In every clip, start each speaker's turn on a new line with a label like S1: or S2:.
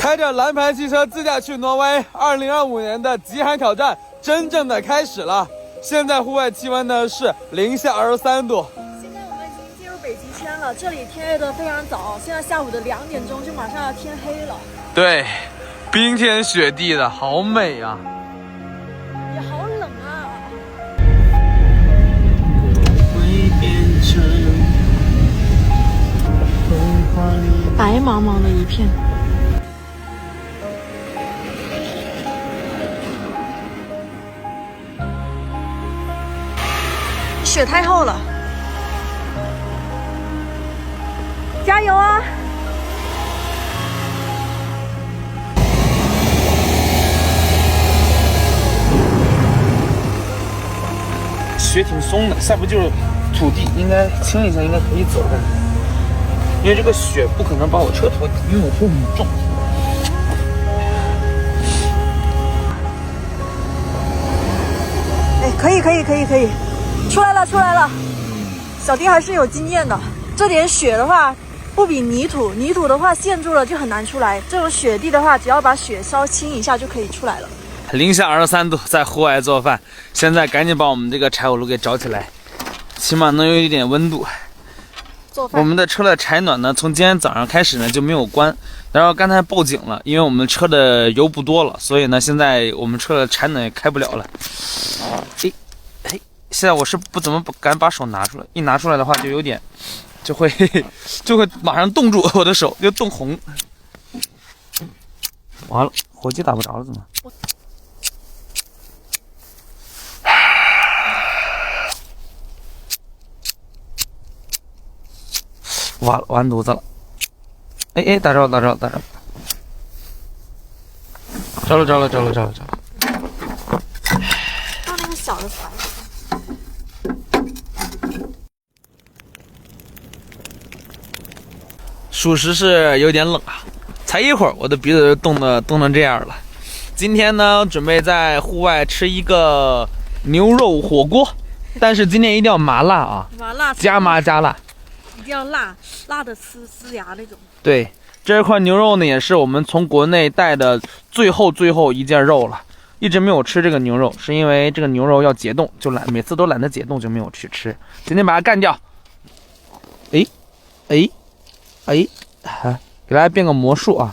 S1: 开着蓝牌汽车自驾去挪威，2025年的极寒挑战真正的开始了。现在户外气温呢是零下23度。
S2: 现在我们已经进入北极圈了，这里天黑的非常早，现在下午的2点钟就马上要天黑了。
S1: 对，冰天雪地的，好美啊！
S2: 也好冷啊。白茫茫的一片。雪太厚了，加油啊！
S3: 雪挺松的，下不就是土地，应该轻一下，应该可以走的。因为这个雪不可能把我车拖底，因为我车很重。
S2: 哎，可以，出来了，小丁还是有经验的。这点雪的话，不比泥土的话陷住了就很难出来。这种雪地的话，只要把雪稍清一下就可以出来了。
S1: 零下23度，在户外做饭，现在赶紧把我们这个柴火炉给着起来，起码能有一点温度。
S2: 做饭。
S1: 我们的车的柴暖呢，从今天早上开始呢就没有关，然后刚才报警了，因为我们车的油不多了，所以呢现在我们车的柴暖也开不了了。现在我是不怎么敢把手拿出来，一拿出来的话就有点，就会马上冻住我的手，就冻红。完了，火机打不着了，怎么？完犊子了！哎，打着了！着了！
S2: 用那个小的柴。
S1: 属实是有点冷啊，才一会儿我的鼻子就冻成这样了。今天呢，准备在户外吃一个牛肉火锅，但是今天一定要麻辣啊，
S2: 麻辣
S1: 加麻加辣。
S2: 一定要辣的呲牙那种。
S1: 对，这块牛肉呢也是我们从国内带的最后一件肉了，一直没有吃这个牛肉，是因为这个牛肉要解冻，就每次都懒得解冻，就没有去吃。今天把它干掉。给大家变个魔术啊！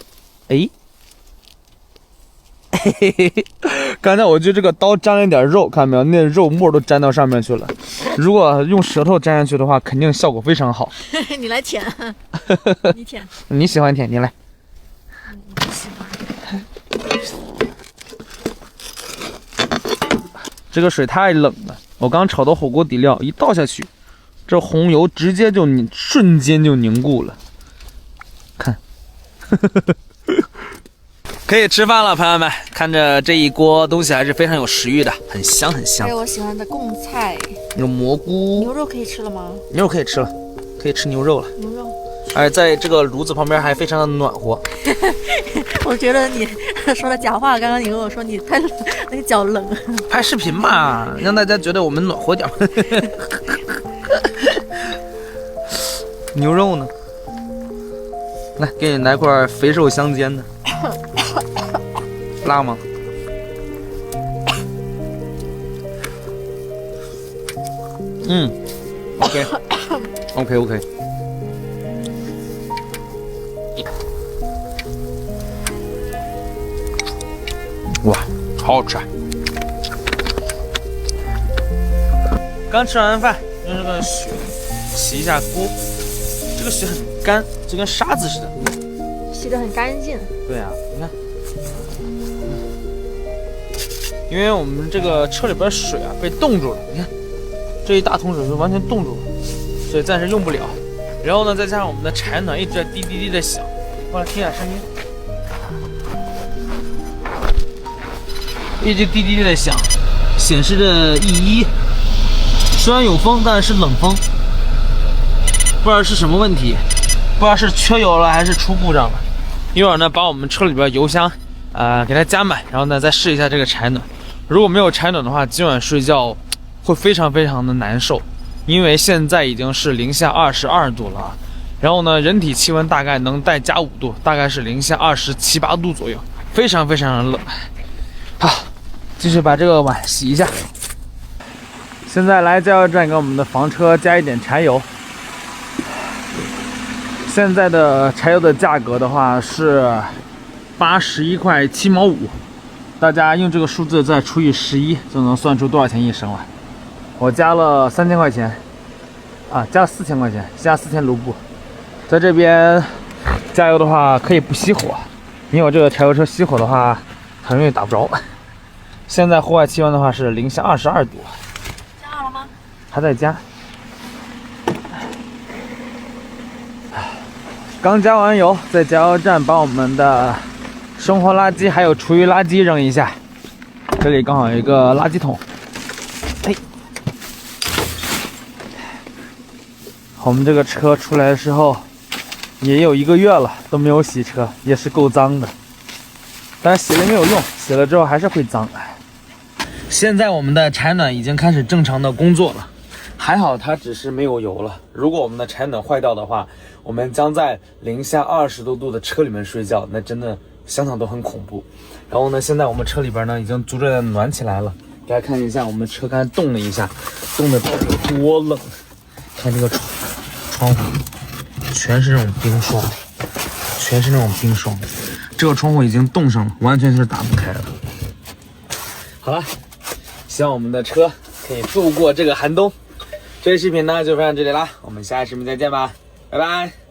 S1: 刚才我就这个刀沾了一点肉，看到没有？那肉沫都沾到上面去了。如果用舌头沾上去的话，肯定效果非常好。
S2: 你来舔，你舔。
S1: 你喜欢舔，你来。
S2: 不喜欢。
S1: 这个水太冷了，我刚炒的火锅底料一倒下去，这红油直接就瞬间就凝固了。看。可以吃饭了，朋友们，看着这一锅东西还是非常有食欲的，很香。
S2: 还有我喜欢的贡菜，
S1: 有蘑菇。
S2: 牛肉可以吃了吗？
S1: 牛肉可以吃了，可以吃牛肉了。
S2: 牛肉，
S1: 而在这个炉子旁边还非常的暖和。
S2: 我觉得你说了假话，刚刚你跟我说你拍那个脚冷。
S1: 拍视频嘛，让大家觉得我们暖和点。牛肉呢？来，给你来块肥瘦相间的。辣吗？OK。哇，好好吃啊！刚吃完饭，用这个雪洗一下锅，这个雪很干，就跟沙子似的。
S2: 洗得很干净。
S1: 对啊，你看。因为我们这个车里边水啊被冻住了，你看这一大桶水就完全冻住了，所以暂时用不了。然后呢，再加上我们的柴暖一直在滴滴滴的响，过来听下声音，一直滴滴滴的响，显示着E1，虽然有风，但是冷风，不知道是什么问题，不知道是缺油了还是出故障了。一会儿呢，把我们车里边油箱给它加满，然后呢再试一下这个柴暖。如果没有柴暖的话，今晚睡觉会非常的难受，因为现在已经是零下22度了，然后呢，人体气温大概能再加5度，大概是零下27、8度左右，非常非常的冷。好，继续把这个碗洗一下。现在来加油站给我们的房车加一点柴油。现在的柴油的价格的话是81块7毛5，大家用这个数字再除以11，就能算出多少钱一升了。我加了3000块钱，加了4000块钱，加4000卢布。在这边加油的话可以不熄火，因为我这个柴油车熄火的话很容易打不着。现在户外气温的话是零下22度。
S2: 加好了吗？
S1: 还在加。刚加完油，在加油站把我们的生活垃圾还有厨余垃圾扔一下。这里刚好有一个垃圾桶。我们这个车出来的时候也有1个月了，都没有洗车，也是够脏的。但是洗了没有用，洗了之后还是会脏。现在我们的柴暖已经开始正常的工作了，还好它只是没有油了。如果我们的柴暖坏掉的话，我们将在零下20多度的车里面睡觉，那真的想想都很恐怖。然后呢，现在我们车里边呢已经逐渐的暖起来了，大家看一下我们车刚才动了一下，动的到底有多冷。看这个窗户全是那种冰霜，这个窗户已经冻上了，完全是打不开了。好了，希望我们的车可以度过这个寒冬。这期视频呢就分享这里啦，我们下期视频再见吧，拜拜。